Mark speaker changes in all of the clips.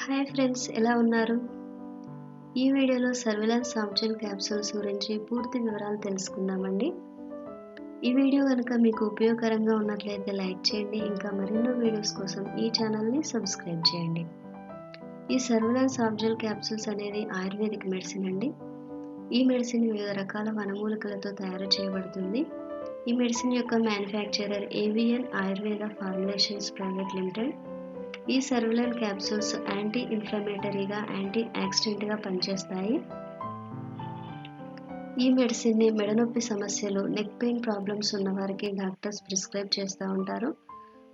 Speaker 1: Hi friends, ఎలా ఉన్నారు? ఈ వీడియోలో సర్విలెన్స్ సాఫ్జెల్ క్యాప్సూల్స్ గురించి పూర్తి వివరాలు తెలుసుకుందామండి. ఈ వీడియో కనుక మీకు ఉపయోగకరంగా ఉన్నట్లయితే లైక్ చేయండి. ఇంకా మరెన్నో వీడియోస్ కోసం ఈ ఛానల్ని సబ్స్క్రైబ్ చేయండి. ఈ సర్విలెన్స్ సాఫ్జెల్ క్యాప్సూల్స్ అనేది ఆయుర్వేదిక్ మెడిసిన్ అండి. ఈ మెడిసిన్ వివిధ రకాల వనమూలికలతో తయారు చేయబడుతుంది. ఈ మెడిసిన్ యొక్క manufacturer AVN Ayurveda formulations private limited. ఈ సర్విలెంట్ క్యాప్సూల్స్ యాంటీ ఇన్ఫ్లమేటరీగా, యాంటీ యాక్సిడెంట్గా పనిచేస్తాయి. ఈ మెడిసిన్ని మెడనొప్పి సమస్యలు, నెక్ పెయిన్ ప్రాబ్లమ్స్ ఉన్నవారికి డాక్టర్స్ ప్రిస్క్రైబ్ చేస్తూ ఉంటారు.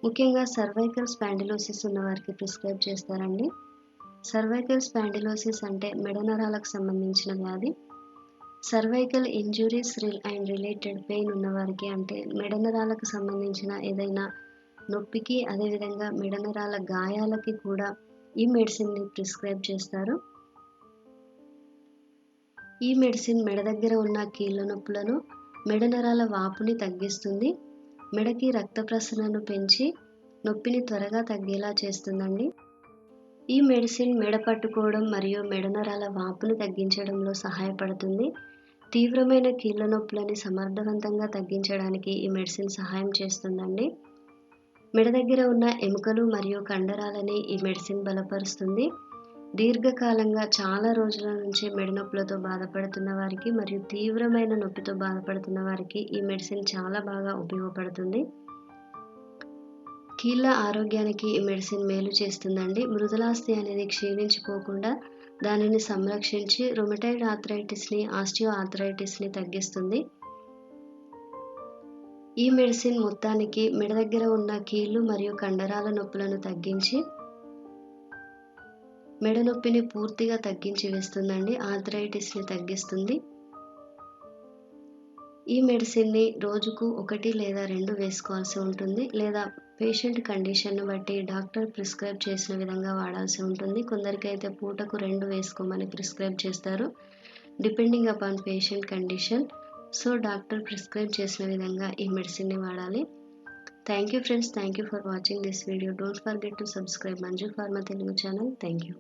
Speaker 1: ముఖ్యంగా సర్వైకల్ స్పాండిలోసిస్ ఉన్నవారికి ప్రిస్క్రైబ్ చేస్తారండి. సర్వైకల్ స్పాండిలోసిస్ అంటే మెడ నరాలకు సంబంధించిన వ్యాధి. Cervical injuries and related pain ఉన్నవారికి అంటే మెడ నరాలకు సంబంధించిన ఏదైనా నొప్పికి, అదేవిధంగా మెడ నరాల గాయాలకి కూడా ఈ మెడిసిన్ని ప్రిస్క్రైబ్ చేస్తారు. ఈ మెడిసిన్ మెడ దగ్గర ఉన్న కీళ్ళ నొప్పులను, మెడ నరాల వాపుని తగ్గిస్తుంది. మెడకి రక్త ప్రసరణను పెంచి నొప్పిని త్వరగా తగ్గేలా చేస్తుందండి. ఈ మెడిసిన్ మెడ పట్టుకోవడం మరియు మెడ నరాల వాపును తగ్గించడంలో సహాయపడుతుంది. తీవ్రమైన కీళ్ళ నొప్పులని సమర్థవంతంగా తగ్గించడానికి ఈ మెడిసిన్ సహాయం చేస్తుందండి. మెడ దగ్గర ఉన్న ఎముకలు మరియు కండరాలని ఈ మెడిసిన్ బలపరుస్తుంది. దీర్ఘకాలంగా చాలా రోజుల నుంచి మెడ నొప్పులతో బాధపడుతున్న వారికి మరియు తీవ్రమైన నొప్పితో బాధపడుతున్న వారికి ఈ మెడిసిన్ చాలా బాగా ఉపయోగపడుతుంది. కీళ్ళ ఆరోగ్యానికి ఈ మెడిసిన్ మేలు చేస్తుందండి. మృదులాస్థి అనేది క్షీణించిపోకుండా దానిని సంరక్షించి రొమటైడ్ ఆర్థరైటిస్ని, ఆస్టియో ఆర్థరైటిస్ని తగ్గిస్తుంది. ఈ మెడిసిన్ మొత్తానికి మెడ దగ్గర ఉన్న కీళ్ళు మరియు కండరాల నొప్పులను తగ్గించి మెడ నొప్పిని పూర్తిగా తగ్గించి వేస్తుందండి. ఆర్థరైటిస్ని తగ్గిస్తుంది. ఈ మెడిసిన్ని రోజుకు 1 లేదా 2 వేసుకోవాల్సి ఉంటుంది, లేదా పేషెంట్ కండిషన్ను బట్టి డాక్టర్ ప్రిస్క్రైబ్ చేసిన విధంగా వాడాల్సి ఉంటుంది. కొందరికైతే పూటకు 2 వేసుకోమని ప్రిస్క్రైబ్ చేస్తారు, depending upon patient condition. So doctor prescribe చేసిన విధంగా ఈ మెడిసిన్ని వాడాలి. Thank you friends, thank you for watching this video. Don't forget to subscribe Manju pharma Telugu channel. Thank you.